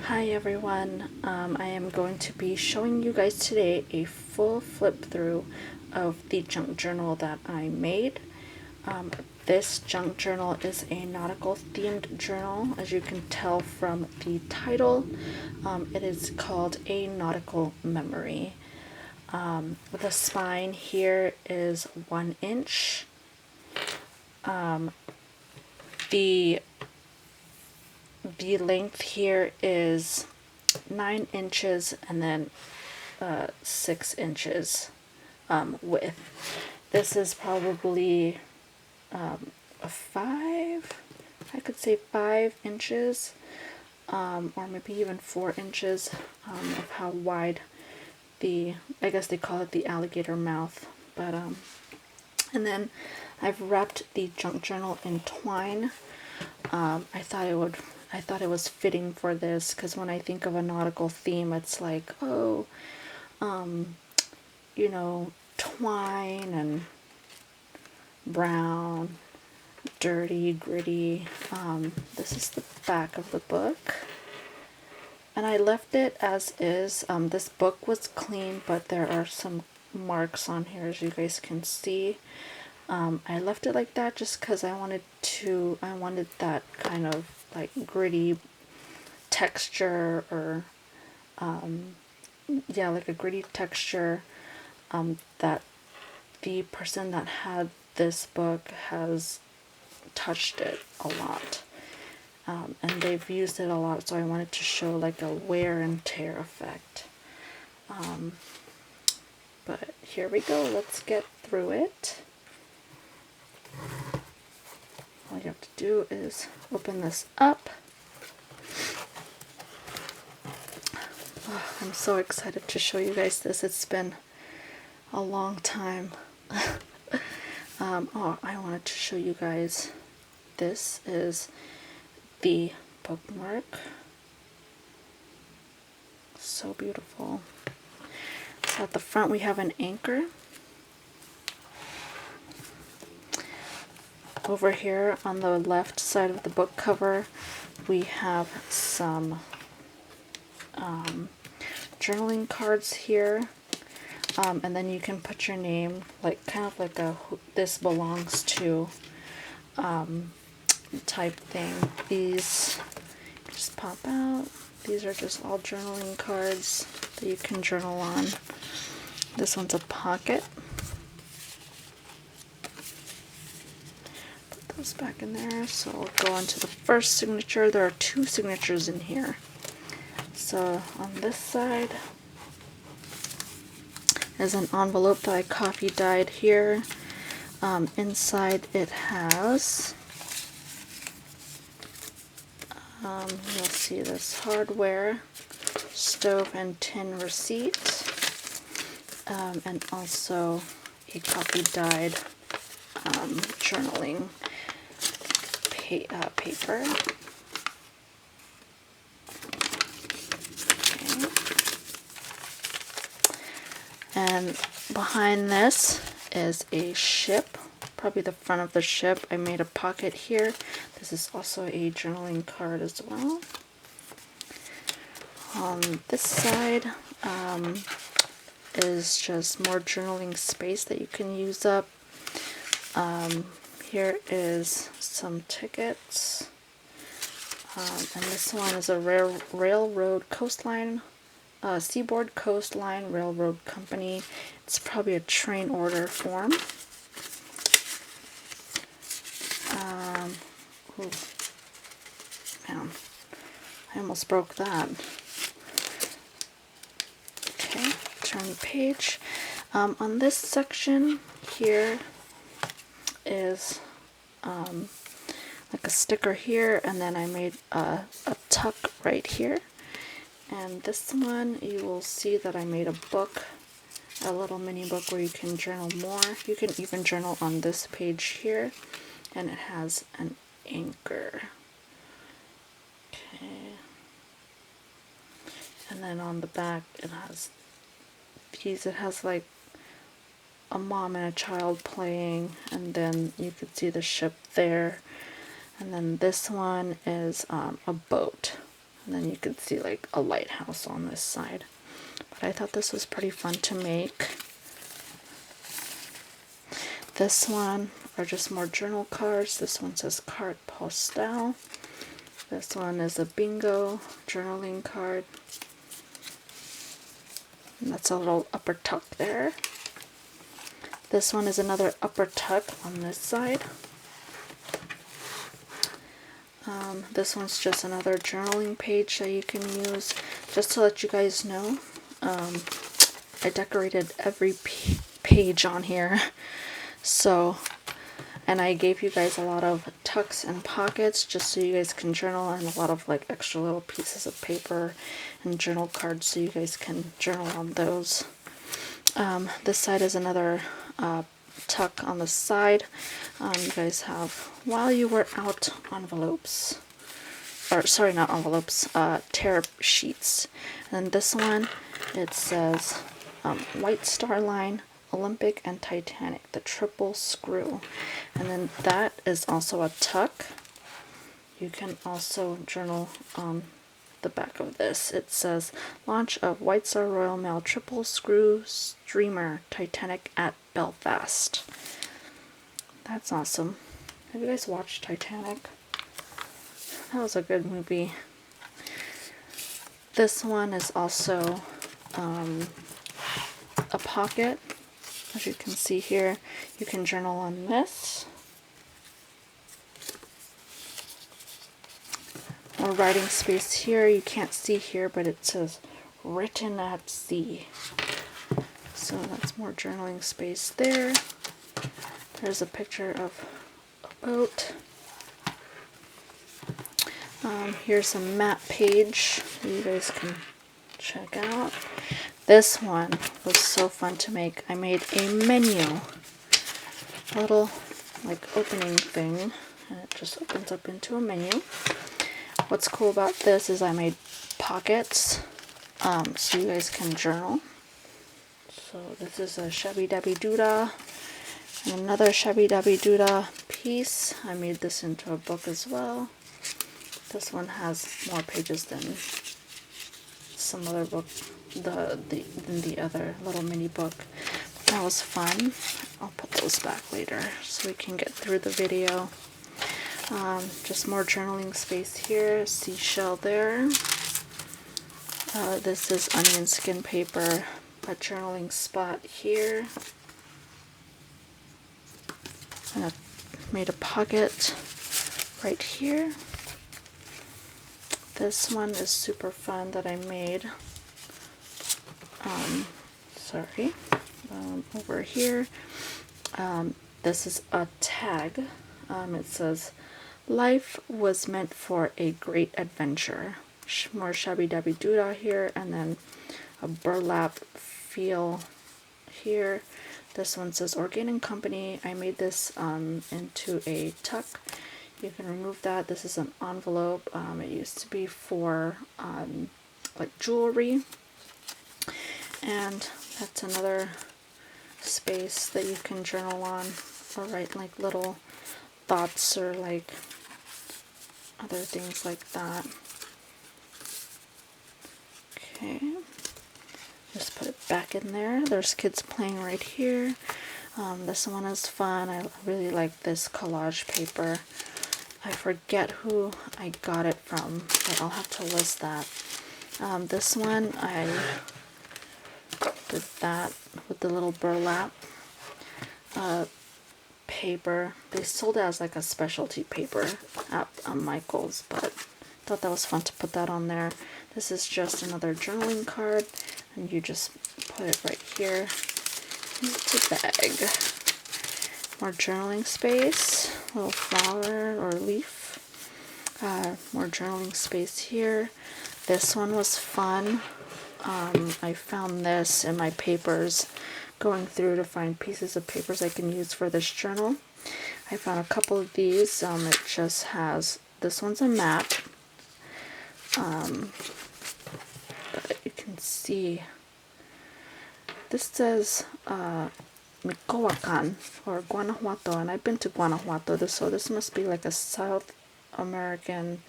Hi everyone, I am going to be showing you guys today a full flip through of the junk journal that I made. This junk journal is a nautical themed journal, as you can tell from the title. It is called A Nautical Memory. The spine here is 1 inch. The length here is 9 inches and then 6 inches width. This is probably a 5, I could say 5 inches, or maybe even 4 inches of how wide I guess they call it the alligator mouth. But and then I've wrapped the junk journal in twine. I thought it was fitting for this because when I think of a nautical theme, it's like, oh, twine and brown, dirty, gritty. This is the back of the book. And I left it as is. This book was clean, but there are some marks on here, as you guys can see. I left it like that just because I wanted that kind of like gritty texture, or like a gritty texture that the person that had this book has touched it a lot. And they've used it a lot, so I wanted to show like a wear and tear effect. But here we go, let's get through it. All you have to do is open this up. Oh, I'm so excited to show you guys this. It's been a long time. I wanted to show you guys, this is the bookmark. So beautiful. So at the front we have an anchor. Over here on the left side of the book cover we have some journaling cards here. And then you can put your name, like kind of like a "this belongs to" type thing. These just pop out. These are just all journaling cards that you can journal on. This one's a pocket. Put those back in there. So we'll go on to the first signature. There are 2 signatures in here. So on this side is an envelope that I coffee dyed here. Inside it has, you'll see this hardware, stove and tin receipt, and also a coffee dyed journaling paper. And behind this is a ship, probably the front of the ship. I made a pocket here. This is also a journaling card as well. On this side is just more journaling space that you can use up. Here is some tickets. And this one is a railroad coastline. Seaboard Coastline Railroad Company. It's probably a train order form. Ooh, man, I almost broke that. Okay, turn the page. On this section here is like a sticker here, and then I made a tuck right here. And this one, you will see that I made a book, a little mini book where you can journal more. You can even journal on this page here, and it has an anchor. Okay. And then on the back it has these, it has like a mom and a child playing, and then you could see the ship there. And then this one is a boat. And then you could see like a lighthouse on this side. But I thought this was pretty fun to make. This one are just more journal cards. This one says carte postale. This one is a bingo journaling card. And that's a little upper tuck there. This one is another upper tuck on this side. This one's just another journaling page that you can use. Just to let you guys know, I decorated every page on here. So, and I gave you guys a lot of tucks and pockets just so you guys can journal, and a lot of like extra little pieces of paper and journal cards so you guys can journal on those. This side is another tuck on the side. You guys have while you were out envelopes, or sorry, not envelopes, tear sheets. And this one, it says White Star Line, Olympic and Titanic, the triple screw. And then that is also a tuck. You can also journal on the back of this. It says launch of White Star Royal Mail triple screw streamer Titanic at Belfast. That's awesome. Have you guys watched Titanic? That was a good movie. This one is also a pocket. As you can see here, you can journal on this. More writing space here. You can't see here, but it says written at sea. So that's more journaling space there. There's a picture of a boat. Here's a map page that you guys can check out. This one was so fun to make. I made a menu, a little like opening thing, and it just opens up into a menu. What's cool about this is I made pockets so you guys can journal. So this is a Shabby Dabby Doodah and another Shabby Dabby Doodah piece. I made this into a book as well. This one has more pages than some other book, than the other little mini book. That was fun. I'll put those back later so we can get through the video. Just more journaling space here, seashell there. This is onion skin paper, a journaling spot here. And I made a pocket right here. This one is super fun that I made. Over here. This is a tag. It says, "Life was meant for a great adventure." More Shabby Dabby Doodah here, and then a burlap feel here. This one says Organic Company. I made this into a tuck. You can remove that. This is an envelope. It used to be for like jewelry. And that's another space that you can journal on or write like little thoughts or like other things like that. Okay, just put it back in there. There's kids playing right here. This one is fun. I really like this collage paper. I forget who I got it from, but I'll have to list that. This one, I did that with the little burlap paper. They sold it as like a specialty paper at Michael's, but I thought that was fun to put that on there. This is just another journaling card, and you just put it right here into the bag. More journaling space, little flower or leaf. More journaling space here. This one was fun. I found this in my papers, going through to find pieces of papers I can use for this journal. I found a couple of these. It just has, this one's a map. But you can see, this says Michoacan or Guanajuato, and I've been to Guanajuato, so this must be like a South American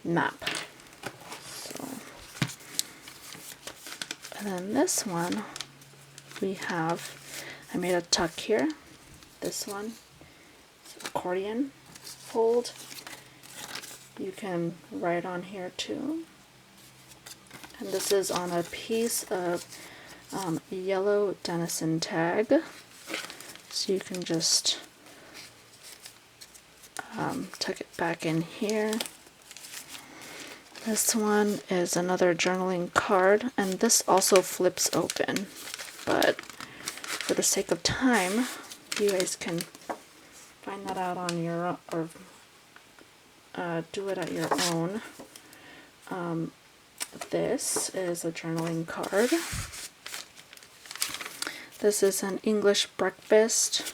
map. And then this one, I made a tuck here. This one, accordion fold. You can write on here too. And this is on a piece of yellow Denison tag. So you can just tuck it back in here. This one is another journaling card, and this also flips open, but for the sake of time, you guys can find that out on your own, or do it at your own. This is a journaling card. This is an English breakfast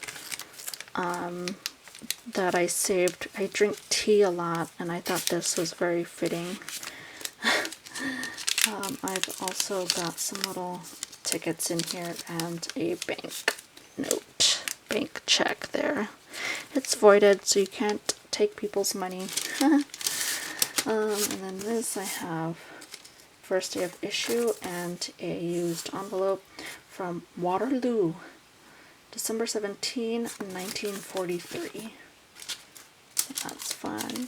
that I saved. I drink tea a lot, and I thought this was very fitting. I've also got some little tickets in here and a bank check there. It's voided, so you can't take people's money. And then this I have first day of issue and a used envelope from Waterloo, December 17, 1943. That's fun.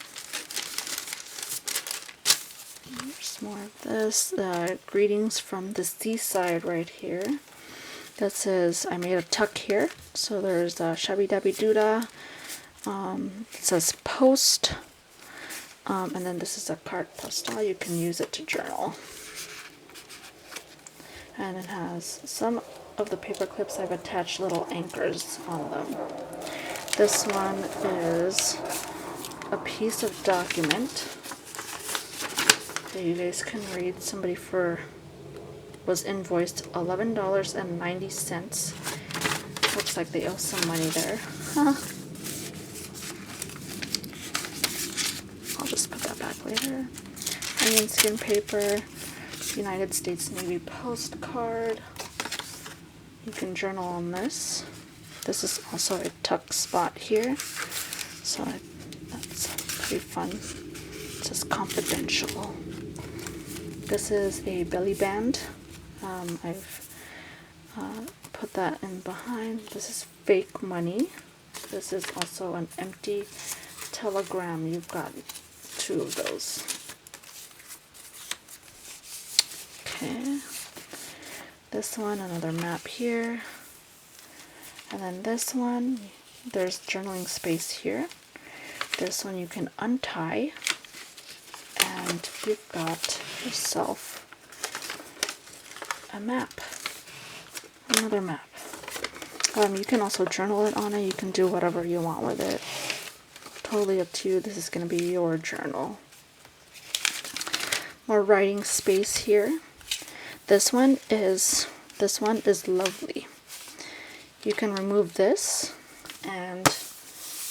There's more of this. Greetings from the seaside right here. That says, I made a tuck here. So there's a Shabby Dabby Doodah. It says post. And then this is a carte postale. You can use it to journal. And it has some of the paper clips. I've attached little anchors on them. This one is a piece of document that you guys can read. Somebody was invoiced $11.90. Looks like they owe some money there. I'll just put that back later. Onion skin paper, United States Navy postcard. You can journal on this. This is also a tuck spot here, so that's pretty fun. It says confidential. This is a belly band. I've put that in behind. This is fake money. This is also an empty telegram. You've got two of those. Okay. This one, another map here. And then this one, there's journaling space here. This one you can untie, and you've got yourself a map. Another map. You can also journal it on it. You can do whatever you want with it. Totally up to you. This is going to be your journal. More writing space here. This one is lovely. You can remove this, and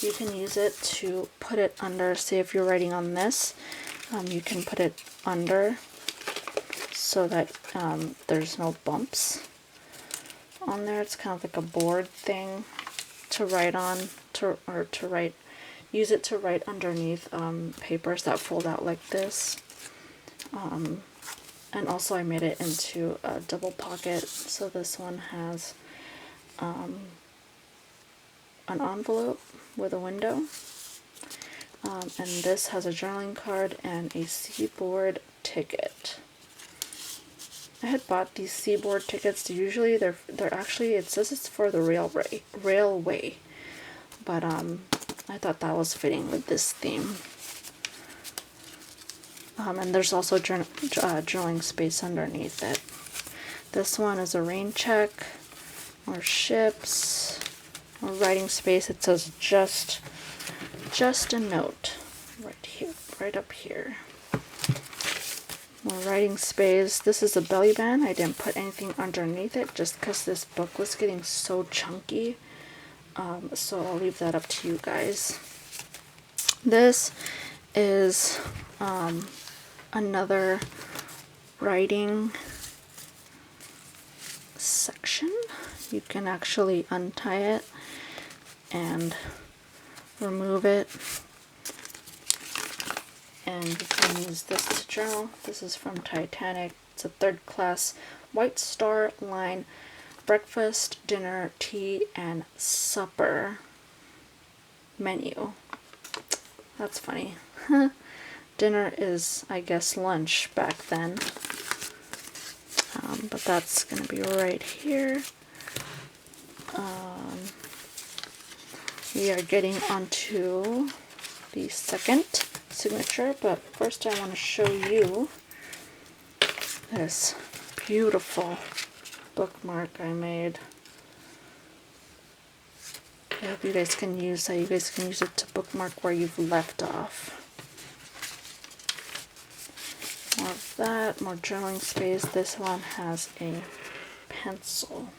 you can use it to put it under. Say if you're writing on this, you can put it under so that there's no bumps on there. It's kind of like a board thing to write on, use it to write underneath papers that fold out like this. And also I made it into a double pocket, so this one has an envelope with a window, and this has a journaling card and a Seaboard ticket. I had bought these Seaboard tickets. Usually they're actually, it says it's for the railway, but I thought that was fitting with this theme. And there's also journaling space underneath it. This one is a rain check, or ships, or writing space. It says just a note right here, right up here. More writing space. This is a belly band. I didn't put anything underneath it just because this book was getting so chunky. So I'll leave that up to you guys. This is another writing section. You can actually untie it and remove it, and you can use this to journal. This is from Titanic. It's a 3rd class White Star Line breakfast, dinner, tea, and supper menu. That's funny. Dinner is, I guess, lunch back then. But that's going to be right here. We are getting onto the second signature, but first I want to show you this beautiful bookmark I made. I hope you guys can use that. You guys can use it to bookmark where you've left off. More of that, more journaling space. This one has a pencil,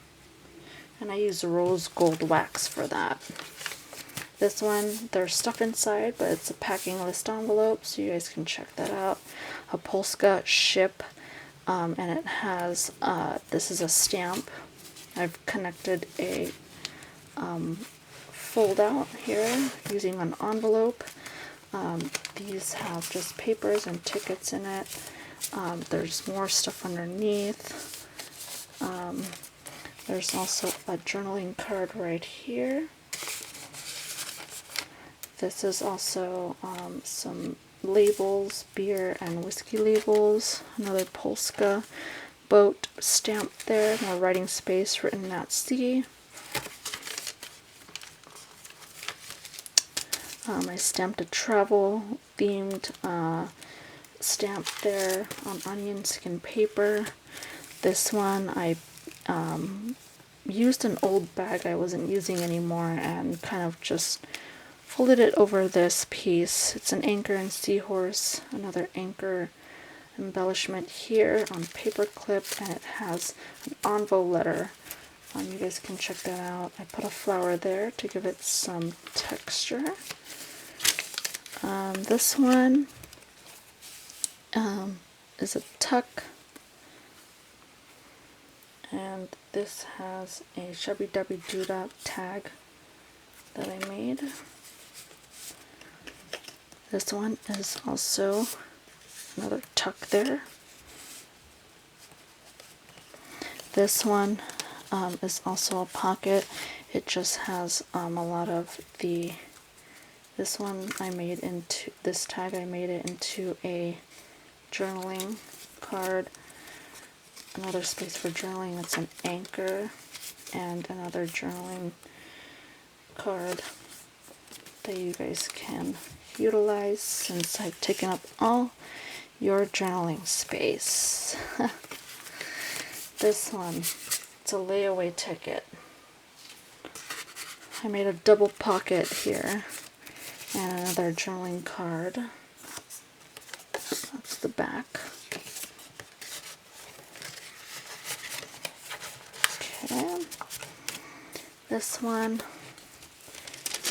and I use rose gold wax for that. This one, there's stuff inside, but it's a packing list envelope, so you guys can check that out. A Polska ship, and it has, this is a stamp. I've connected a fold out here using an envelope. These have just papers and tickets in it. There's more stuff underneath. There's also a journaling card right here. This is also some labels, beer and whiskey labels. Another Polska boat stamp there. More writing space written at sea. I stamped a travel themed stamp there on onion skin paper. This one I used an old bag I wasn't using anymore and kind of just folded it over this piece. It's an anchor and seahorse, another anchor embellishment here on paper clip, and it has an envelope letter. You guys can check that out. I put a flower there to give it some texture. This one is a tuck, and this has a Shubby Dubby Doodah tag that I made. This one is also another tuck there. This one is also a pocket. It just has a lot of the, this one I made into, this tag I made it into a journaling card. Another space for journaling, it's an anchor, and another journaling card that you guys can utilize since I've taken up all your journaling space. This one, it's a layaway ticket. I made a double pocket here and another journaling card. That's the back. Okay. This one,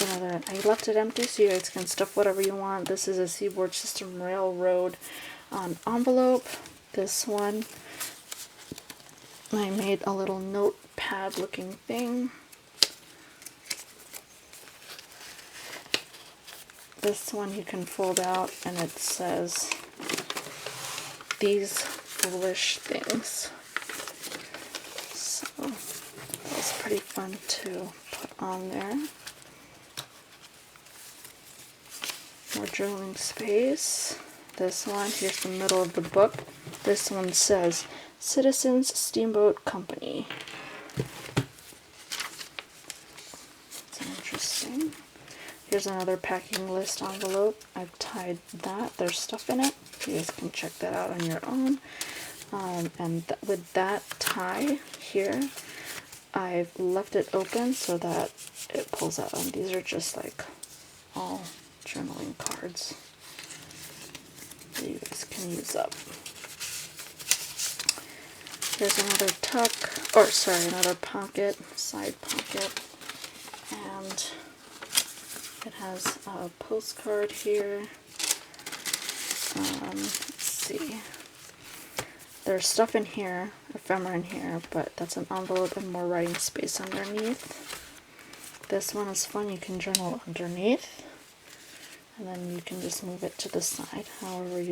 another, I left it empty so you guys can stuff whatever you want. This is a Seaboard System Railroad envelope. This one, I made a little notepad looking thing. This one you can fold out and it says, "These foolish things." So that was pretty fun to put on there. More journaling space. This one, here's the middle of the book. This one says, "Citizens Steamboat Company." That's interesting. Here's another packing list envelope. I've tied that. There's stuff in it. You guys can check that out on your own. And with that tie here, I've left it open so that it pulls out. And these are just like all journaling cards that you guys can use up. Here's another tuck, or sorry, another pocket, side pocket, and it has a postcard here. Let's see. There's stuff in here, ephemera in here, but that's an envelope and more writing space underneath. This one is fun. You can journal underneath, and then you can just move it to the side however you